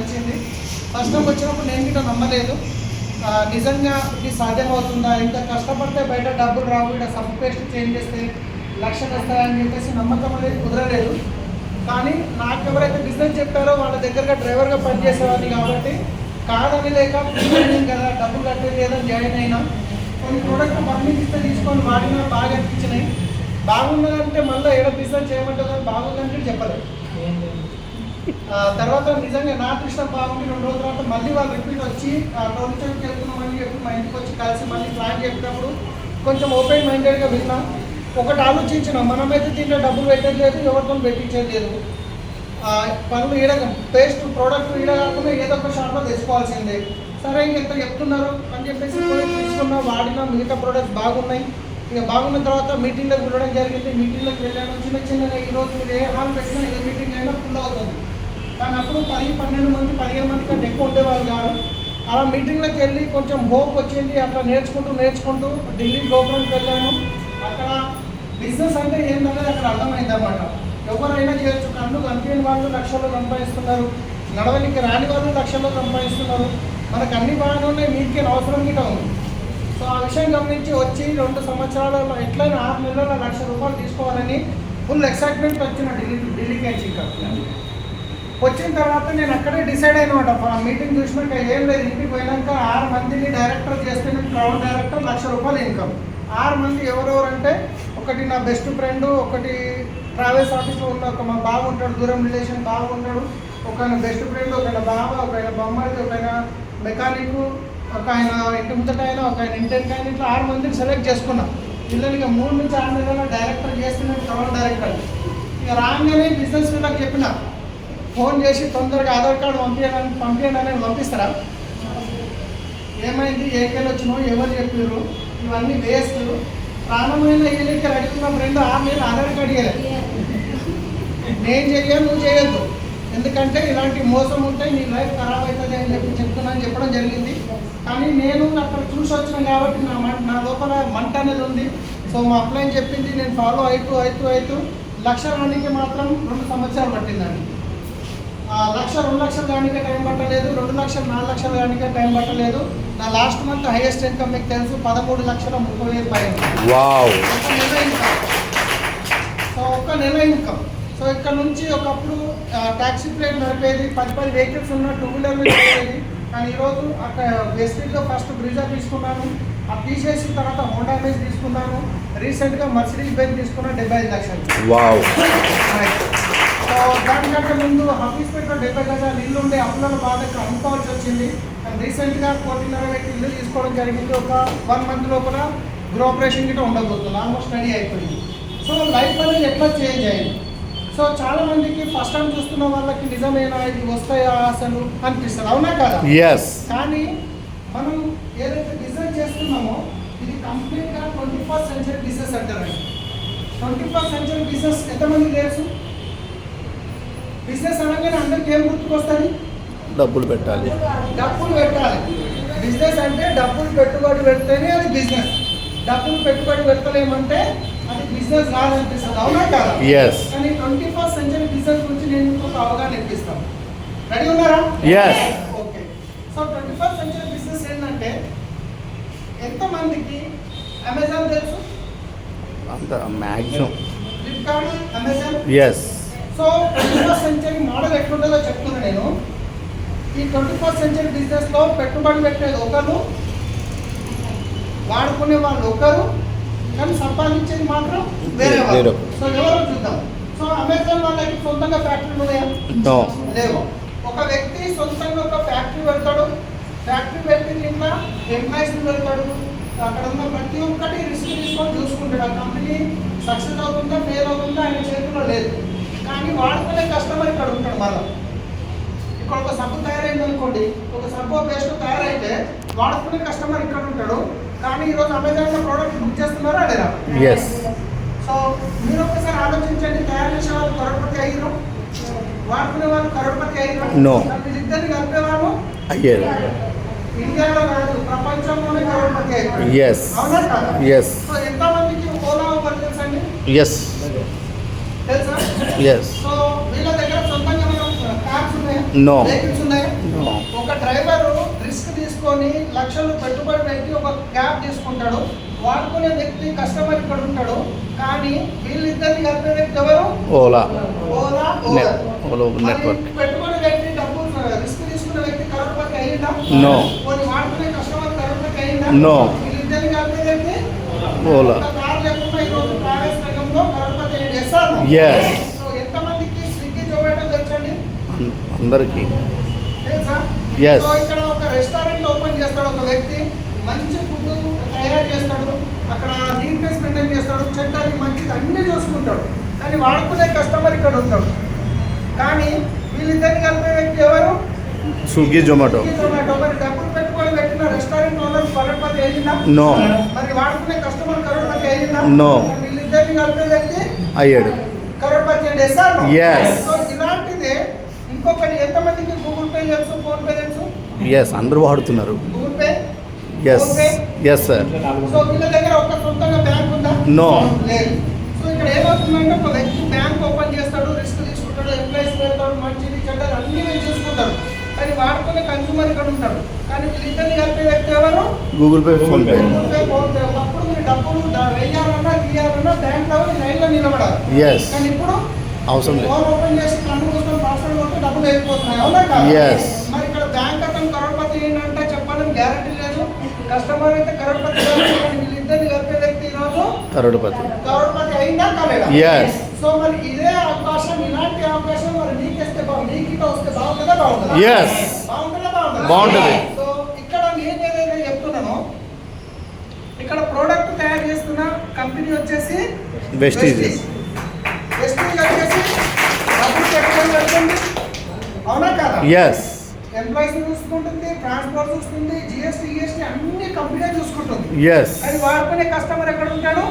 వచ్చింది. First time వచ్చినప్పుడు నేను కూడా నమ్మలేదు, నిజంగా ఇది సాధ్యమవుతుందా, ఇంకా కష్టపడితే బయట డబ్బులు రావు, ఇక్కడ సబ్ పేస్ట్ చేంజ్ చేస్తే లక్షలు వస్తాయని చెప్పేసి నమ్మకం అనేది కుదరలేదు. కానీ నాకు ఎవరైతే బిజినెస్ చెప్పారో వాళ్ళ దగ్గరగా డ్రైవర్గా పనిచేసేవాడిని కాబట్టి కాదని లేక కదా డబ్బులు కట్టేది ఏదని జాయిన్ అయినా. కొన్ని ప్రోడక్ట్ పబ్లిక్ ఇస్తే తీసుకొని వాడినా బాగా అనిపించినాయి. బాగున్నదంటే మళ్ళీ ఏదో బిజినెస్ చేయమంటుందని బాగుందంటే చెప్పలేదు. తర్వాత నిజంగా నా ఇష్టం బాగుంది. 2 రోజుల తర్వాత మళ్ళీ వాళ్ళు రిపీట్ వచ్చి టోల్ చెక్కి వెళ్తున్నామని చెప్పి మా ఇంటికి వచ్చి కలిసి మళ్ళీ ప్లాన్ చెప్పినప్పుడు కొంచెం ఓపెన్ మైండెడ్గా విన్నా. ఒకటి ఆలోచించిన, మనమైతే దీంట్లో డబ్బులు పెట్టేది లేదు, ఎవరితో పెట్టించేది లేదు. పనులు ఈడ పేస్ట్ ప్రోడక్ట్ ఈడ కాకుండా ఏదో ఒక షాప్లో తెచ్చుకోవాల్సిందే. సరే ఇంకెంత చెప్తున్నారు అని చెప్పేసి తీసుకున్నా, వాడినా. మిగతా ప్రోడక్ట్స్ బాగున్నాయి. ఇక బాగున్న తర్వాత మీటింగ్లోకి వెళ్ళడం జరిగింది. మీటింగ్లోకి వెళ్ళాను. చిన్నగా ఈరోజు మీరు ఏ హాల్ పెట్టినా ఏ మీటింగ్ అయినా ఫుల్ అవుతుంది. కానీ అప్పుడు 10-12 మంది 15 మంది కంటే ఎక్కువ ఉండేవాళ్ళు కాదు. అలా మీటింగ్లోకి వెళ్ళి కొంచెం హోప్ వచ్చింది. అట్లా నేర్చుకుంటూ ఢిల్లీ గోపురంకి వెళ్ళాను. అక్కడ బిజినెస్ అంటే ఏంటనేది అక్కడ అర్థమైంది అన్నమాట. ఎవరైనా చేయొచ్చు. కళ్ళు కనిపించని వాళ్ళు లక్షల్లో సంపాదిస్తున్నారు, నడవనికి రాని వాళ్ళు లక్షల్లో సంపాదిస్తున్నారు. మనకు అన్ని బాగానే ఉన్నాయి, మీకే అవసరం గిట ఉంది. సో ఆ విషయం గమనించి వచ్చి 2 సంవత్సరాలలో ఎట్లయినా 6 నెలల్లో ₹1,00,000 తీసుకోవాలని ఫుల్ ఎక్సైట్మెంట్ వచ్చిన ఢిల్లీకి వచ్చి. ఇంకా వచ్చిన తర్వాత నేను అక్కడే డిసైడ్ అయినమాట. ఆ మీటింగ్ చూసినాక ఏం లేదు, ఇంటికి పోయినాక 6 మందిని డైరెక్టర్ చేస్తే నేను క్రౌడ్ డైరెక్టర్ ₹1,00,000 ఇన్కమ్. 6 మంది ఎవరెవరంటే, ఒకటి నా బెస్ట్ ఫ్రెండ్, ఒకటి ట్రావెల్స్ ఆఫీస్లో ఉన్న ఒక మా బావ ఉంటాడు, దూరం రిలేషన్ బావ ఉంటాడు, ఒక బెస్ట్ ఫ్రెండ్, ఒక బావ, ఒక బొమ్మది, ఒక మెకానిక్, ఒక ఆయన ఇంటి ముందట ఆయన, ఒక ఆయన ఇంటెన్కి ఆయన, ఇట్లా 6 మందిని సెలెక్ట్ చేసుకున్నాం. పిల్లలకి 3 నుంచి 6 నెలల డైరెక్టర్ చేస్తున్నాను, క్రౌడ్ డైరెక్టర్. ఇక రాగానే బిజినెస్ వీళ్ళకి చెప్పిన, ఫోన్ చేసి తొందరగా ఆధార్ కార్డు పంపించండి అని పంపిస్తారా? ఏమైంది, ఏకేళ్ళు వచ్చినావు, ఎవరు చెప్పారు, ఇవన్నీ వేస్ట్. ప్రాణమైన ఏళ్ళకి అడుగుతున్న ఫ్రెండ్ 6 నెలలు ఆధార్ కార్డు ఇవ్వలేదు. నేను చెయ్యాను, నువ్వు చేయొద్దు, ఎందుకంటే ఇలాంటి మోసం ఉంటే నీ లైఫ్ ఖరాబ్ అవుతుంది అని చెప్పడం జరిగింది. కానీ నేను అక్కడ చూసి వచ్చినాను కాబట్టి నా లోపల మంట అనేది ఉంది. సో మా అప్లైన్ చెప్పింది నేను ఫాలో అవుతూ ₹1,00,000 రానికి మాత్రం 2 సంవత్సరాలు పట్టిందండి. 1,00,000 2,00,000 దానికే టైం పట్టలేదు, 2,00,000 4,00,000 దానికే టైం పట్టలేదు. నా లాస్ట్ మంత్ హైయెస్ట్ ఇన్కమ్ మీకు తెలుసు, ₹13,30,000 పైన. సో ఒక నెల ఇన్కమ్. సో ఇక్కడ నుంచి ఒకప్పుడు ట్యాక్సీ ప్లేట్ నడిపేది, 10 వెహికల్స్ ఉన్న 2 వీలర్ మీద నడిపేది. కానీ ఈరోజు అక్కడ వెస్ట్రీలో ఫస్ట్ బ్రిజా తీసుకున్నాను, అది తీసేసిన తర్వాత హోండా బేస్ తీసుకున్నాను, రీసెంట్గా మర్సిడీస్ బెంజ్ తీసుకున్నా 75 లక్షలు. సో దానికంటే ముందు హఫీస్పేటలో 70 గజాలు ఇల్లు ఉండే అప్పులను బాగా అమ్ముకోవాల్సి వచ్చింది. అండ్ రీసెంట్గా 1,40,000 పెట్టి ఇల్లు తీసుకోవడం జరిగింది. ఒక 1 మంత్ లోపల గృహప్రవేశం గిట్ట ఉండబోతుంది, ఆల్మోస్ట్ రెడీ అయిపోయింది. సో లైఫ్ అనేది ఎట్లా చేంజ్ అయింది. సో చాలా మందికి ఫస్ట్ టైం చూస్తున్న వాళ్ళకి నిజమేనా, ఇది వస్తాయా అసలు అనిపిస్తుంది, అవునా కదా? కానీ మనం ఏదైతే బిజినెస్ చేస్తున్నామో ఇది కంప్లీట్గా 21st సెంచరీ బిజినెస్ అంటారండి. 21st సెంచరీ బిజినెస్ ఎంతమంది తెలుసు? బిజినెస్ అనగానే అందరికీ ఏం గుర్తుకొస్తుంది? డబ్బులు పెట్టాలి. బిజినెస్ అంటే డబ్బులు పెట్టుబడి పెడితేనే అది బిజినెస్. డబ్బులు పెట్టుబడి పెట్టలేమంటే అది బిజినెస్ కాదనిపిస్తుంది, అవునా కదా? కానీ 21st సెంచరీ బిజినెస్ గురించి నేను ఇంకొక అవగాహన ఇప్పిస్తాను. రెడీ ఉన్నారా? Okay. So 21st century business ఏంటంటే, ఎంతమందికి అమెజాన్ తెలుసు? అంత maximum. Flipkart, Amazon. So 21st century model ఎట్లుంటుందో చెప్తున్నా నేను. ఈ 21st సెంచరీ బిజినెస్లో పెట్టుబడి పెట్టేది ఒకరు, వాడుకునే వాళ్ళు ఒకరు, కానీ సంపాదించేది మాత్రం వేరే వాళ్ళు. సో ఎవరు చూద్దాం. సో అమెజాన్ వాళ్ళకి సొంతంగా ఫ్యాక్టరీలు ఉన్నాయా? లేవు. ఒక వ్యక్తి సొంతంగా ఒక ఫ్యాక్టరీ పెడతాడు, ఫ్యాక్టరీ పెట్టి దీంట్లో ఎంప్లాయీస్ని పెడతాడు, అక్కడ ఉన్న ప్రతి ఒక్కటి రిస్క్ తీసుకొని చూసుకుంటాడు. ఆ కంపెనీ సక్సెస్ అవుతుందా ఫెయిల్ అవుతుందా ఆయన చేతిలో లేదు. కానీ వాడుకునే కస్టమర్ ఇక్కడ ఉంటాడు. మళ్ళీ ఇక్కడ ఒక సబ్బు తయారైంది అనుకోండి, ఒక సబ్బు పేస్ట్ తయారైతే వాడుకునే కస్టమర్ ఇక్కడ ఉంటాడు. కానీ ఈరోజు అమెజాన్లో ప్రోడక్ట్ బుక్ చేస్తున్నారా లేదా? సో మీరు ఒకసారి ఆలోచించండి, తయారు చేసే వాళ్ళు కరోడ్పతి అయ్యారు, వాడుకునే వాళ్ళు కరోడ్పతి అయ్యారు, వీళ్ళిద్దరిని కలిపేవాళ్ళు ఇండియాలో కాదు ప్రపంచంలోనే కరోడ్పతి అయ్యారు, అవునా కదా? సో ఎంతమందికి ఓలా ఊబర్ తెలుసండి? తెలుసా? సో వీళ్ళ దగ్గర సొంతంగా కార్స్ ఉన్నాయా, వెహికల్స్ ఉన్నాయా? ఉంటాడు, వాడుకునే వ్యక్తి కస్టమర్ ఇక్కడ ఉంటాడు. కానీ వీళ్ళిద్దరిని కలిపే వ్యక్తి ఎవరు? ఓలా ఓలా ఓలా నెట్వర్క్. పెట్టుకునే వ్యక్తి డబ్బు రిస్క్ తీసుకునే వ్యక్తి కరోడ్పతి అయ్యిందా? నో. కొన్ని వాడుకునే కస్టమర్ కరోడ్పతి అయ్యిందా? నో. వీళ్ళిద్దరిని కలిపే వ్యక్తి ఓలా. కార్ లేకుండా ఈరోజు ప్రైవేట్ రంగంలో కరోడ్పతి అయ్యింది. Yes or no? Yes. So ఎంతమందికి స్విగ్గీ జొమాటో తెచ్చండి అందరికీ. తెలుసా? Yes. సో ఇక్కడ ఒక రెస్టారెంట్ ఓపెన్ చేస్తాడు ఒక వ్యక్తి, మంచి ఫుడ్ తయారు చేస్తాడు, అక్కడ నీట్నెస్ మెయింటైన్ చేస్తాడు, చెట్టాలి మంచిది అన్ని చూసుకుంటాడు. కానీ వాడుకునే కస్టమర్ ఇక్కడ ఉంటాడు. కానీ వీళ్ళిద్దరిని కలిపే వ్యక్తి ఎవరు? స్విగ్గీ జొమాటో. జొమాటో. మరి డబ్బులు పెట్టుకొని పెట్టిన రెస్టారెంట్ ఓనర్ కరోడ్పతి అయ్యిందా? నో. మరి వాడుకునే కస్టమర్ కరోడ్పతి అయ్యిందా? No. మరి వీళ్ళిద్దరిని కలిపే వ్యక్తి అయ్యాడు. కరోడ్పతి అండి. Yes or no? Yes. So ఇలాంటిదే ఇంకొకటి, ఎంతమందికి గూగుల్ పే తెలుసు, ఫోన్ పే తెలుసు? ఎస్, అందరూ వాడుతున్నారు. Google pay, yes yes sir. So వీళ్ళ దగ్గర ఒక సొంతంగా బ్యాంక్ ఉందా? నో. లేదు. సో ఇక్కడ ఏమవుతుందంటే ఒక వ్యక్తి బ్యాంక్ ఓపెన్ చేస్తాడు, రిస్క్ తీసుకుంటాడు, ఎంప్లాయీస్ పెడతాడు, మంచిది చెడ్డలు అన్ని వీళ్ళు చూసుకుంటాడు. కానీ వాడుకునే కన్స్యూమర్ ఇక్కడ ఉంటాడు. కానీ వీళ్ళిద్దరిని కలిపే వ్యక్తి ఎవరు? Google pay, phone pay. Google pay, phone pay. ఒకప్పుడు మీరు డబ్బులు వెయ్యాలన్నా తీయాలన్నా బ్యాంక్ లో లైన్లో నిలబడాలి. ఎస్. కానీ ఇప్పుడు అవసరం లేదు. ఫోన్ ఓపెన్ చేసి కన్ను కోసం పాస్వర్డ్ కొడితే డబ్బులు వెళ్ళిపోతున్నాయి. అవునా కాదా? Yes. మరి ఇక్కడ బ్యాంక్ అతను కరోడ్పతి ఏంటంటే చెప్పాలని గ్యారంటీ లేదు. కస్టమర్ అయితే కరోడ్పతి కాదు. కానీ వీళ్ళిద్దరిని కలిపే వ్యక్తి ఈరోజు కరోడ్పతి. కరోడ్పతి అయిందా కాలేదా? Yes. సో మరి ఇదే అవకాశం, ఇలాంటి అవకాశం మరి నీకేస్తే నీకు ఇట్లా వస్తే బాగుంటుందా? బాగుంటుందా? Yes. బాగుంటుందా? బాగుంటుందా? బాగుంటుంది. సో ఇక్కడ నేను ఏదైతే చెప్తున్నానో, ఇక్కడ ప్రోడక్ట్ తయారు చేస్తున్న కంపెనీ వచ్చేసి వెస్టీజ్. వెస్టీజ్ వచ్చేసి డబ్బులు పెట్టుకొని పెడుతుంది. అవునా కాదా? ఎస్. ఎంప్లాయీస్ చూసుకుంటుంది, ట్రాన్స్పోర్ట్ చూస్తుంది, జిఎస్టీ అన్ని కంపెనీ చూసుకుంటుంది. ఎస్. కానీ వాడుకునే కస్టమర్ ఎక్కడ ఉంటాడు?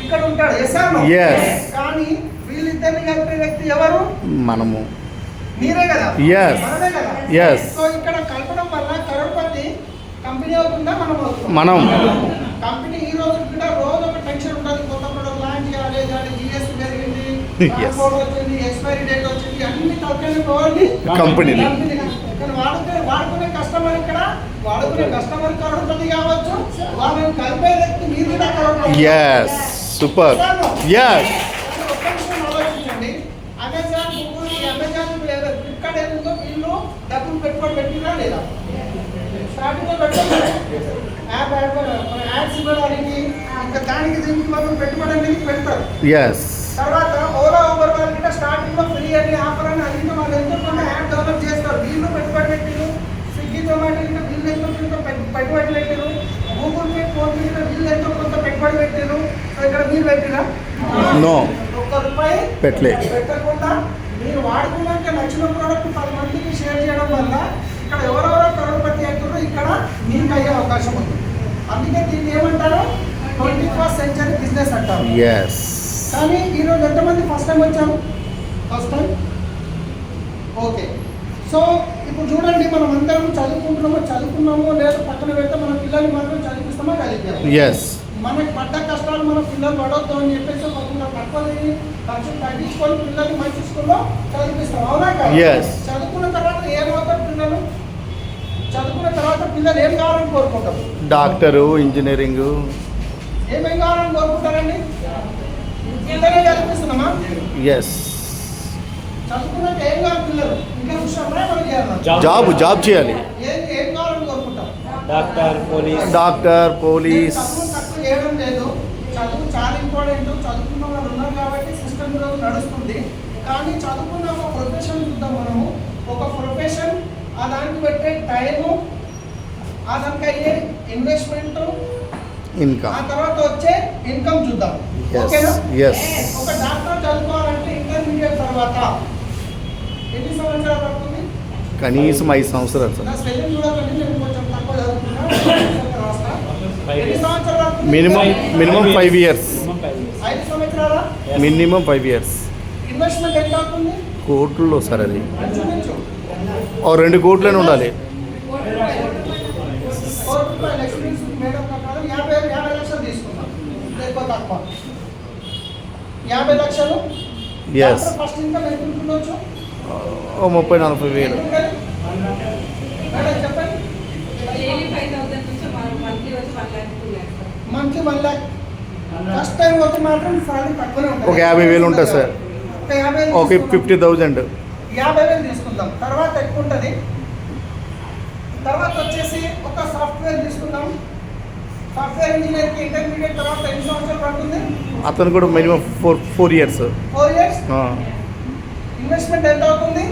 ఇక్కడ ఉంటాడు. Yes or no? Yes. కానీ వీళ్ళిద్దరిని కలిపే వ్యక్తి ఎవరు? మనము. మీరే కదా? Yes. మనమే కదా? Yes. సో ఇక్కడ కలపడం వల్ల కరోడ్పతి కంపెనీ అవుతుందా, మనం అవుతుందా? మనం. కంపెనీ ఈ రోజు కూడా రోజు ఒక టెన్షన్ ఉంటుంది, కొత్త ప్రొడక్ట్ లాంచ్ చేయాలి, దాని జిఎస్టీ పెరిగింది, Yes. ట్రాన్స్పోర్ట్ వచ్చింది, ఎక్స్పైరీ డేట్ వచ్చింది, అన్ని తలకాయలు పోవాలి కంపెనీని. కానీ వాడుకునే కస్టమర్ ఇక్కడ, వాడుకునే కస్టమర్ కరోడ్పతి కావచ్చు, వాళ్ళని కలిపే వ్యక్తి మీరు కూడా కరోడ్పతి. ఎస్. సూపర్. ఎస్. ఒక్క నిమిషం ఆలోచించండి. అమెజాన్, గూగుల్, అమెజాన్, ఫ్లిప్కార్ట్ ఏముందో వీళ్ళు డబ్బులు పెట్టుబడి పెట్టినా లేదా? స్టార్టింగ్ లో పెట్టారు యాడ్స్ ఇవ్వడానికి, ఇంకా దానికి దీనికి వాళ్ళు పెట్టుబడి అనేది పెడతారు. ఎస్. తర్వాత ఓలా, ఊబర్ వాళ్ళు కూడా స్టార్టింగ్ లో ఫ్రీ అని ఆఫర్ అని అడిగితే వాళ్ళు ఎంతో కొంత యాప్ డెవలప్ చేస్తారు. వీళ్ళు పెట్టుబడి పెట్టారు. స్విగ్గీ, జొమాటో కూడా వీళ్ళు ఎంతో కొంత పెట్టుబడి పెట్టారు. గూగుల్ పే, ఫోన్ పే కూడా వీళ్ళు ఎంతో కొంత పెట్టుబడి పెట్టారు. సో ఇక్కడ మీరు పెట్టినా? నో. ₹1 పెట్టలే. పెట్టకుండా మీరు వాడుకున్నాక నచ్చిన ప్రోడక్ట్ 10 మందికి షేర్ చేయడం వల్ల ఇక్కడ ఎవరెవరో కరోడ్పతి అవుతారో ఇక్కడ మీకు అయ్యే అవకాశం ఉంది. అందుకే దీన్ని ఏమంటారు? 21st సెంచరీ బిజినెస్ అంటారు. ఎస్. కానీ ఈరోజు ఎంతమంది ఫస్ట్ టైం వచ్చాము? First time. ఓకే. సో ఇప్పుడు చూడండి, మనం అందరం చదువుకున్నామో లేదా పక్కన పెడితే మన పిల్లల్ని మాత్రం చదివిస్తామా? చదివిస్తాం. ఎస్. మనకి పడ్డ కష్టాలు మన పిల్లలు పడవద్దు అని చెప్పేసి ఒక తక్కువ ఖర్చులు తగ్గించుకొని పిల్లల్ని మంచి స్కూల్లో చదివిస్తాం. అవునా కదా? Yes. చదువుకున్న తర్వాత ఏమవుతారు పిల్లలు? చదువుకున్న తర్వాత పిల్లలు ఏం కావాలని కోరుకుంటారు? Doctor, engineering. ఏమేం కావాలని కోరుకుంటారండి? ఇంతనే చదివిస్తున్నామా? ఎస్. చదువుకున్నాక ఏం కావాలి పిల్లలు? ఇంకా విషయంలో మనం చేయాలి. జాబ్ చేయాలి. ఏం కావాలని కోరుకుంటాం? Doctor, police. Doctor, police. చదువు తక్కువ చేయడం లేదు. చదువు చాలా ఇంపార్టెంట్. చదువుకున్న వాళ్ళు ఉన్నారు కాబట్టి సిస్టమ్ కూడా నడుస్తుంది. కానీ చదువుకున్న ఒక ప్రొఫెషన్ చూద్దాం మనము. ఒక ప్రొఫెషన్, ఆ దానికి పెట్టే టైము, ఆ దానికి అయ్యే ఇన్వెస్ట్మెంట్, ఇన్కమ్. ఆ తర్వాత వచ్చే ఇన్కమ్ చూద్దాం. Yes. ఓకేనా? Yes. ఒక డాక్టర్ చదువుకోవాలంటే ఇంటర్మీడియట్ తర్వాత ఎన్ని సంవత్సరాలు పడుతుంది? కనీసం 5 సంవత్సరాలు సార్. నా స్పెల్లింగ్ చూడకండి, నేను కొంచెం తక్కువ చదువుకున్నా. రాస్తా. ఎన్ని సంవత్సరాలు పడుతుంది? Minimum 5 years. 5 సంవత్సరాలా? Minimum 5 years. ఇన్వెస్ట్మెంట్ ఎంత అవుతుంది? కోట్లలో సార్ అది. ఇంచుమించు ఓ 2 కోట్లనే ఉండాలి. ₹1 ఎక్స్పీరియన్స్ మేడం ప్రకారం 50 లక్షలు తీసుకుందాం, లేకపోతే తక్కువ. 50 లక్షలు. Yes. ఫస్ట్ ఇన్కమ్ ఎంత ఉంటుండొచ్చు? ఓ 30-40 వేలు. మేడం చెప్పండి. డైలీ 5,000 నుంచి మంత్లీ వచ్చి 1 lakh. Monthly 1 lakh. First time పోతే మాత్రం సాలరీ తక్కువనే ఉంటుంది. ఒక 50,000 ఉంటుంది సార్. ఒక 50,000 ఓకే, 50,000. 50,000 తీసుకుందాం. తర్వాత ఎక్కువ ఉంటుంది. తర్వాత వచ్చేసి ఒక సాఫ్ట్వేర్ తీసుకుందాం. సాఫ్ట్వేర్ ఇంజనీర్కి ఇంటర్మీడియట్ తర్వాత ఎన్ని సంవత్సరాలు పడుతుంది? అతను కూడా మినిమం 4 years. 4 years. ఇన్వెస్ట్మెంట్ ఎంత అవుతుంది?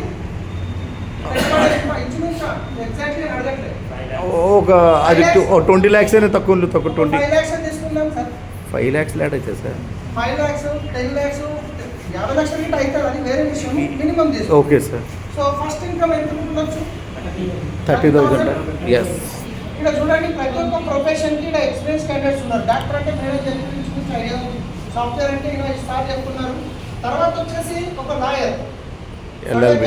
ఎగ్జాక్ట్లీ అడగట్లేదు. ఒక అది 20 lakhs అయినా తక్కువ 20. 5 lakhs తీసుకుందాం సార్. 5 lakhs లాట్ అయితే సార్. 5 lakhs, 10 lakhs, 50 లక్షలు గిట్ట అవుతుంది. అది వేరే విషయం. మినిమం తీసుకో. Okay sir. So first income ఎంత ఉండొచ్చు? 30,000. ఎస్. ఇక్కడ చూడండి, ప్రతి ఒక్క ప్రొఫెషన్కి ఇక్కడ ఎక్స్పీరియన్స్ క్యాండిడేట్స్ ఉన్నారు. డాక్టర్ అంటే మేనేజ్ గురించి ఐడియా ఉంది. సాఫ్ట్వేర్ అంటే ఇలా స్టార్ట్ చెప్పుకున్నారు. తర్వాత వచ్చేసి ఒక లాయర్ LLB.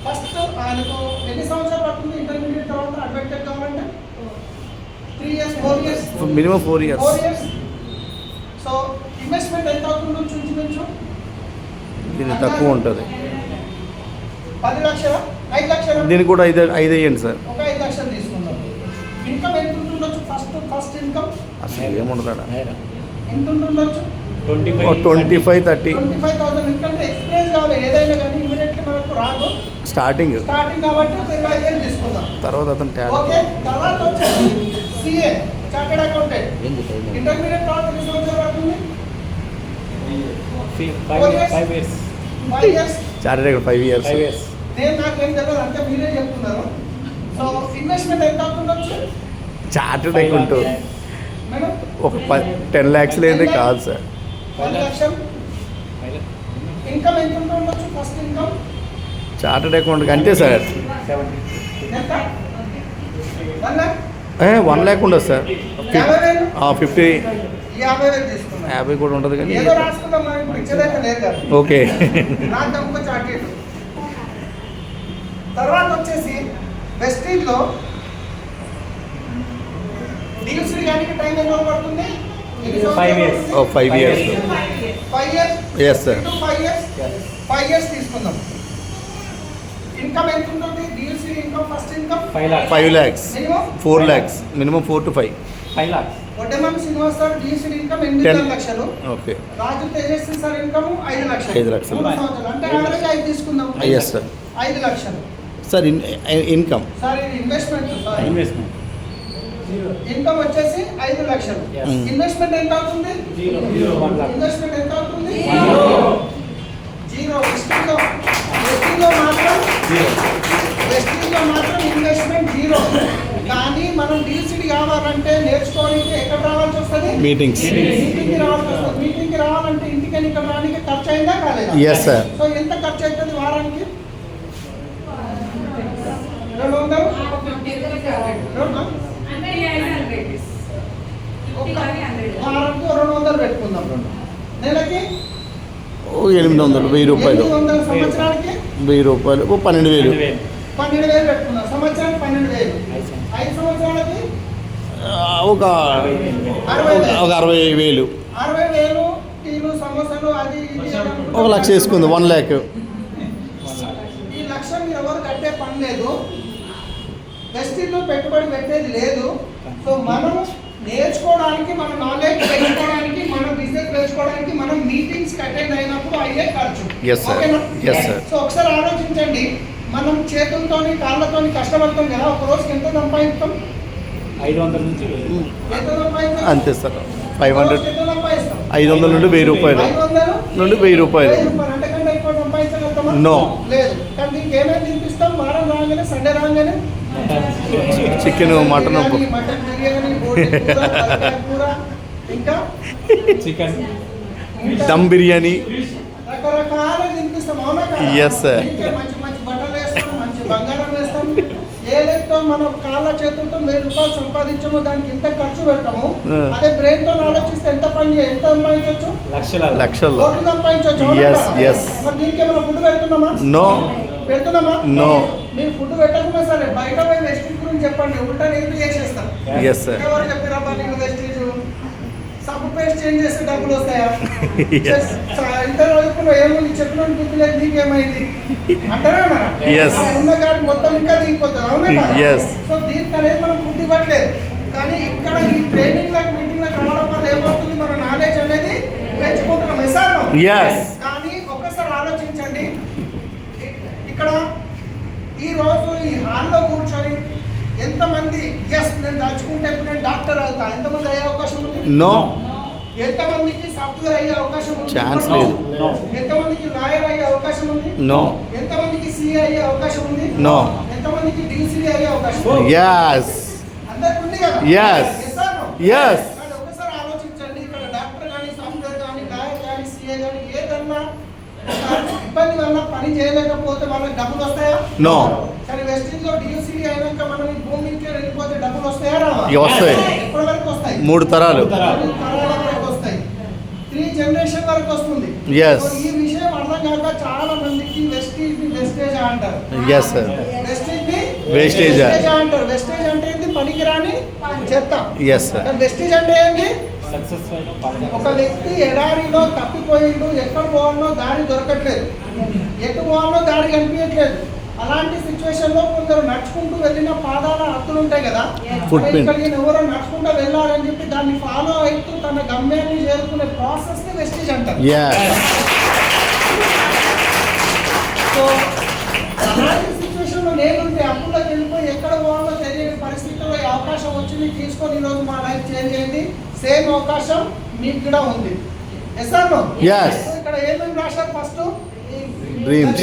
ఫస్ట్ ఆయనకు ఎన్ని సంవత్సరాలు పడుతుంది ఇంటర్మీడియట్ తర్వాత అడ్వకేట్ కావాలంటే? 3 years, 4 years. Minimum 4 years. 4 years. So investment ఎంత అవుతుందో చూపించు. దీనికి తక్కువ ఉంటుంది. 10 లక్షల, 5 లక్షల. దీనికి కూడా 5 అయ్యండి సార్. ఒక 5 లక్షలు తీసుకుందాం. ఇన్కమ్ ఎంత ఉంటుండొచ్చు? ఫస్ట్ ఇన్కమ్ అసలు ఏముండదా? ఎంత ఉంటుండొచ్చు? 25, 30. 25,000. ఎందుకంటే ఎక్స్పీరియన్స్ కావాలి ఏదైనా కానీ, ఇమీడియట్లీ మనకు రాదు. స్టార్టింగ్ కాబట్టి ఒక 25,000 తీసుకుందాం. తర్వాత అతను ఓకే. తర్వాత వచ్చేసి CA, చార్టెడ్ అకౌంటెంట్. ఇంటర్మీడియట్ తర్వాత ఎన్ని సంవత్సరాలు పడుతుంది? 5 years. 5 years. Chartered 5 years. 5 years. నాకేం తెలియదు, అంటే మీరే చెప్తున్నారు. సో ఇన్వెస్ట్మెంట్ ఎంత అవుతుండొచ్చు చార్టెడ్ అకౌంట్ మేడం? ఒక 10 lakhs లేదే కాదు సార్. 10 లక్షలు. ఇన్కమ్ ఎంత ఉండొచ్చు? ఫస్ట్ ఇన్కమ్ చార్టెడ్ అకౌంట్ అంతే సార్. ఎంత? 1 lakh. 1 lakh ఉండదు సార్. 50,000. 50, 50,000 తీసుకున్నాం. 50 కూడా ఉండదు కానీ. ఏదో రాసుకుందాం, మనం పిక్చర్ లేదు కదా. ఓకే. నాకు ఇంకో చార్టెడ్. తర్వాత వచ్చేసి వెస్టీజ్లో డీల్స్ కానీ టైం ఎంత పడుతుంది? 5 years. 5 years. 5 years. Yes, sir. 5 years. 5 years తీసుకుందాం. ఇన్కమ్ ఎంత ఉంటుంది? Deals income first income 5 lakhs. 5 lakhs. Minimum 4 lakhs. Minimum 4 to 5. 5 lakhs. Vaddeman Srinivas sir deals income 8 లక్షలు. Okay. Raju Tejaswi sir income 5 లక్షలు. 5 లక్షలు. 3 సంవత్సరాలు అంటే యావరేజ్ 5 తీసుకుందాం. Yes sir. 5 లక్షలు. సార్ ఇన్కమ్ సార్ ఇది ఇన్వెస్ట్మెంట్. Sir Investment. ఇన్కమ్ వచ్చేసి 5 లక్షలు. Yes. ఇన్వెస్ట్మెంట్ ఎంత అవుతుంది? 1 lakh. ఇన్వెస్ట్మెంట్ ఎంత అవుతుంది? 0. వెస్టింగ్లో మాత్రం ఇన్వెస్ట్మెంట్ 0. కానీ మనం డీసీడీ కావాలంటే నేర్చుకోవడానికి ఎక్కడ రావాల్సి వస్తుంది? మీటింగ్స్. మీటింగ్కి రావాల్సి వస్తుంది. మీటింగ్కి రావాలంటే ఇంటికని ఇక్కడ రానికి ఖర్చు అయిందా కాలేదా? Yes sir. సో ఎంత ఖర్చు అవుతుంది వారానికి? 200. వారానికి 200 పెట్టుకుందాం. నెలకి 800, 1000 రూపాయలు. 800. సంవత్సరానికి 1000 రూపాయలు. 12,000. 12,000 పెట్టుకుందాం. సంవత్సరానికి 12,000. 5 సంవత్సరాలకి ఒక 60,000. 60,000. టీలు సమోసాలు అది ఇది 1 లక్ష వేసుకుంది. 1 lakh. ఈ లక్ష్యం మీరు ఎవరు కట్టే పని లేదు. వెస్టిల్లో పెట్టుబడి పెట్టేది లేదు. సో మనం నేర్చుకోవడానికి, మన నాలెడ్జ్ పెంచుకోవడానికి, మన బిజినెస్ పెంచుకోవడానికి మనం మీటింగ్స్ అటెండ్ అయినప్పుడు అయ్యే ఖర్చు. Yes, sir. ఓకేనా? Yes, sir. సో ఒకసారి ఆలోచించండి, మనం చేతులతోని కాళ్ళతోని కష్టపడతాం కదా, ఒక రోజుకి ఎంత సంపాదిస్తాం? 500 నుంచి ఎంత సంపాదిస్తాం? అంతే సార్. 500, ఎంత సంపాదిస్తాం? 500 నుండి 1000 రూపాయలు. 500 నుండి 1000 రూపాయలు. అంతకంటే ఎక్కువ సంపాదించగలుగుతామా? No. లేదు. కానీ దీనికి ఏమేమి తినిపిస్తాం? వారం రాగానే, సండే రాగానే చికెన్, మటన్, మటన్ బిర్యానీ, బోటి కూర, తలకాయ కూర, ఇంకా chicken. దమ్ బిర్యానీ. రకరకాల తినిపిస్తాం. అవునా కదా? Yes, sir. ఇంకా మంచి మంచి బట్టలు వేస్తాం, మంచి బంగారం వేస్తాం. ఏదైతే మనం కాళ్ళ చేతులతో 1000 రూపాయలు సంపాదించామో దానికి ఎంత ఖర్చు పెడతాము. అదే బ్రెయిన్ తో ఆలోచిస్తే ఎంత సంపాదించవచ్చు? లక్షలు. కోట్లు సంపాదించవచ్చు. అవునా Yes, కదా? yes. మరి దీనికి ఏమైనా ఫుడ్ పెడుతున్నామా? నో. పెడుతున్నామా? నో. మీరు ఫుడ్ పెట్టకుండా సరే బయట పోయి వెస్టింగ్ గురించి చెప్పండి, ఉల్టా నేను చేసేస్తాను. Yes sir. ఎవరు చెప్పిరమ్మా నీకు వెస్టేజ్? సబ్బు పేస్ట్ చేంజ్ చేస్తే డబ్బులు వస్తాయా? ఇంత రోజుకున్న ఏముంది చెప్పిన బుద్ధి లేదు, నీకేమైంది అంటారా? Yes. ఉన్న కాదు మొత్తం ఇంకా దిగిపోతుంది. అవునా? Yes. సో దీనికి అనేది మనం ఫుడ్ ఇవ్వట్లేదు. కానీ ఇక్కడ ఈ ట్రైనింగ్ మీటింగ్ రావడం వల్ల ఏమవుతుంది, మన నాలెడ్జ్ అనేది పెంచుకుంటున్నాం. Yes. కానీ ఒక్కసారి ఆలోచించండి, ఇక్కడ ఈ రోజు ఈ హాల్లో కూర్చొని ఎంతమంది ఎస్ నేను తలుచుకుంటే నేను డాక్టర్ అవుతా, ఎంతమంది అయ్యే అవకాశం ఉంది? నో. ఎంతమందికి సాఫ్ట్వేర్ అయ్యే అవకాశం ఉంది? ఛాన్స్ లేదు. ఎంతమందికి లాయర్ అయ్యే అవకాశం ఉంది? నో. ఎంతమందికి సిఏ అయ్యే అవకాశం ఉంది? నో. ఎంతమందికి డీసీడీ అయ్యే అవకాశం ఉంది? Yes. అందరికి ఉంది కదా? Yes. Yes or no? Yes. కానీ ఒకసారి ఆలోచించండి, ఇక్కడ డాక్టర్ కానీ సాఫ్ట్వేర్ కానీ లాయర్ కానీ సిఏ కానీ ఏదన్నా ఇబ్బంది వల్ల పని చేయలేకపోతే వాళ్ళకి డబ్బులు వస్తాయా? నో. కానీ వెస్టింగ్ లో డియూసీడీ అయినాక మనం ఈ భూమి నుంచి వెళ్ళిపోతే డబ్బులు వస్తాయా రావా? వస్తాయి. ఎప్పటి వరకు వస్తాయి? 3 తరాలు. 3 తరాల వరకు వస్తాయి, 3 జనరేషన్ వరకు వస్తుంది. Yes. సో ఈ విషయం అర్థం కాక చాలా మందికి వెస్టేజ్ అంటారు. Yes, sir. Wastage Wastage. అంటారు. వెస్టేజ్ అంటే ఏంది? పనికిరాని చెత్త. Yes, sir. కానీ వెస్టేజ్ అంటే ఏంది? సక్సెస్ ఒక వ్యక్తి ఎడారిలో తప్పిపోయిండు, ఎక్కడ పోవాలో దారి దొరకట్లేదు, ఎటు పోవాలో దారి కనిపించట్లేదు. అలాంటి సిచ్యువేషన్ లో కొందరు నడుచుకుంటూ వెళ్ళిన పాదాల హద్దులు ఉంటాయి కదా, Footprint. ఇక్కడికి ఎవరో నడుచుకుంటూ వెళ్ళాలని చెప్పి దాన్ని ఫాలో అవుతూ తన గమ్యాన్ని చేరుకునే ప్రాసెస్ ని వెస్టేజ్ అంటారు. Yes. సో అలాంటి సిచ్యువేషన్ లో నేనుంటే అప్పుల్లోకి వెళ్ళిపోయి ఎక్కడ పోవాలో తెలియని పరిస్థితుల్లో ఈ అవకాశం వచ్చింది, తీసుకొని ఈరోజు మా లైఫ్ చేంజ్ అయింది. సేమ్ అవకాశం మీకు కూడా ఉంది. Yes or no? Yes. ఇక్కడ ఏమేమి రాశారు? First Dreams.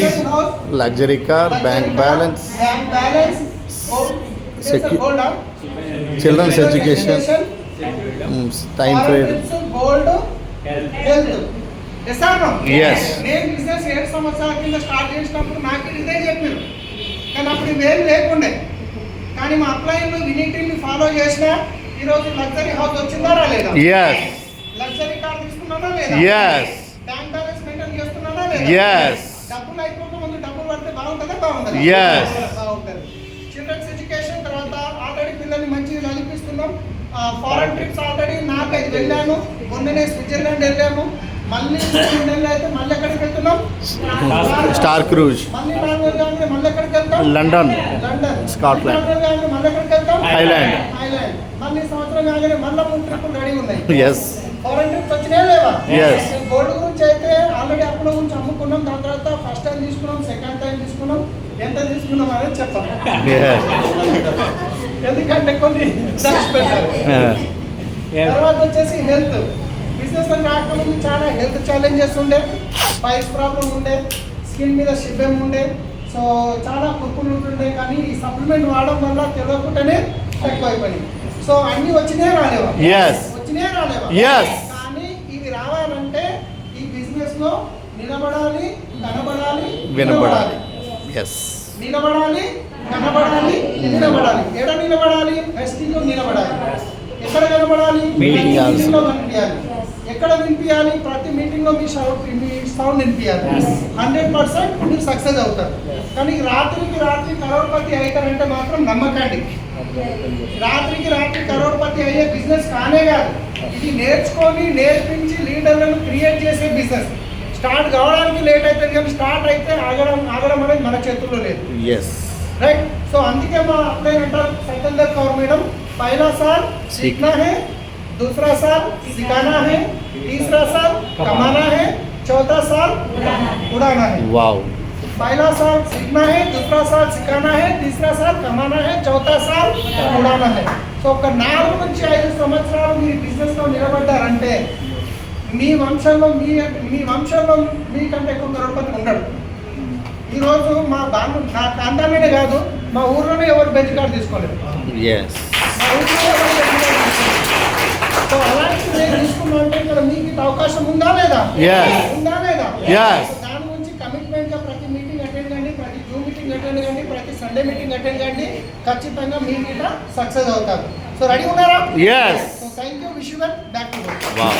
Luxury car, bank balance, children's education, time frame. Gold, health. Yes or no? Yes. నేను బిజినెస్ 7 సంవత్సరాల కింద స్టార్ట్ చేసినప్పుడు నాకు ఇదే చెప్పారు, కానీ అప్పుడు ఇవేం లేకుండే. కానీ మా అప్లైన్లు వినిటీని ఫాలో చేసినా ఈరోజు లగ్జరీ హౌస్ వచ్చిందా రాలేదా? Yes. లగ్జరీ కార్ తీసుకున్నానా లేదా? Yes. బ్యాంక్ బ్యాలెన్స్ మెయింటైన్ చేస్తున్నానా లేదా? Yes. డబ్బులు అయిపోక ముందు డబ్బులు పడితే బాగుంటుందా? బాగుంటుందా? Yes. బాగుంటుంది. చిల్డ్రన్స్ ఎడ్యుకేషన్ తర్వాత ఆల్రెడీ పిల్లల్ని మంచిగా చదివిస్తున్నాం. ఫారెన్ ట్రిప్స్ ఆల్రెడీ 4-5 వెళ్ళాను. మొన్ననే స్విట్జర్లాండ్ వెళ్ళాము. మళ్ళీ 2 నెలలు అయితే మళ్ళీ ఎక్కడికి వెళ్తున్నాం? Star Cruise. మళ్ళీ 4 నెలలు కాగానే మళ్ళీ ఎక్కడికి వెళ్తాం? London. లండన్. Scotland. 4 నెలలు కాగానే మళ్ళీ ఎక్కడికి వెళ్తాం? Thailand. థాయిలాండ్. మళ్ళీ సంవత్సరం కాగానే మళ్ళీ 3 ట్రిప్పులు రెడీ ఉన్నాయి. Yes. ఫారెన్ ట్రిప్స్ వచ్చినాయా లేవా? Yes. గోల్డ్ గురించి అయితే ఆల్రెడీ అప్పుల గురించి అమ్ముకున్నాం. దాని తర్వాత ఫస్ట్ టైం తీసుకున్నాం, సెకండ్ టైం తీసుకున్నాం. ఎంత తీసుకున్నాం అనేది చెప్పాలి, Yes. ఎందుకంటే కొన్ని దాచి పెట్టాలి. తర్వాత వచ్చేసి హెల్త్. బిజినెస్ అని రాకముందు చాలా హెల్త్ ఛాలెంజెస్ ఉండే, పైల్స్ ప్రాబ్లం ఉండే, స్కిన్ మీద షిబ్బెం ఉండే, సో చాలా కుర్పులు ఉంటుండే. కానీ ఈ సప్లిమెంట్ వాడడం వల్ల తెలియకుండానే తక్కువైపోయింది. సో అన్నీ వచ్చినాయే రాలేవా? Yes. వచ్చినాయే రాలేవా? Yes. కానీ ఇవి రావాలంటే ఈ బిజినెస్ లో నిలబడాలి, కనబడాలి, వినబడాలి. Yes. నిలబడాలి, కనబడాలి, నిలబడాలి. ఎక్కడ నిలబడాలి? ఫెస్టివ్ నిలబడాలి. ఎక్కడ కనబడాలి? Meeting మీటింగ్ లో కనిపించాలి. ఎక్కడ వినిపించాలి? ప్రతి మీటింగ్ లో మీ సౌండ్ వినిపించాలి. 100% మీరు సక్సెస్ అవుతారు. కానీ రాత్రికి రాత్రి కరోడ్పతి అవుతారంటే మాత్రం నమ్మకండి. రాత్రికి రాత్రి కరోడ్పతి అయ్యే బిజినెస్ కానే కాదు. ఇది నేర్చుకొని నేర్పించి లీడర్లను క్రియేట్ చేసే బిజినెస్. స్టార్ట్ కావడానికి లేట్ అవుతుంది, కానీ స్టార్ట్ అయితే ఆగడం అనేది మన చేతుల్లో లేదు. Yes. राइट. सो అందుకే మా అప్లైన్ అంటారు सिकंदर कौर मैडम, पहला साल सीखना है, दूसरा साल सिखाना है, तीसरा साल कमाना है, चौथा साल उड़ाना है. Wow. पहला साल सीखना है, दूसरा साल सिखाना है, तीसरा साल कमाना है, चौथा साल उड़ाना है. సో ఒక 4 నుంచి 5 సంవత్సరాలు మీరు బిజినెస్ లో నిలబడ్డారంటే మీ వంశంలో మీకంటే ఎక్కువ కరోడ్పతి ఉండడు. ఈరోజు మా నా ప్రాంతంలోనే కాదు, మా ఊర్లోనే ఎవరు బెంచ్ కార్డు తీసుకోలేదు. Yes. మా ఊర్లో ఎవరు బెంచ్ కార్డు తీసుకోలేదు. సో అలాంటి నేను తీసుకున్నానంటే ఇక్కడ మీకు ఇంత అవకాశం ఉందా లేదా? Yes. ఉందా లేదా? Yes. సో దాని గురించి కమిట్మెంట్గా ప్రతి మీటింగ్ అటెండ్ కండి, ప్రతి జూమ్ మీటింగ్ అటెండ్ కండి, ప్రతి సండే మీటింగ్ అటెండ్ కండి. ఖచ్చితంగా మీరు ఇట్లా సక్సెస్ అవుతారు. సో రెడీ ఉన్నారా? Yes. So thank you. Wish you well. Back to work. Wow.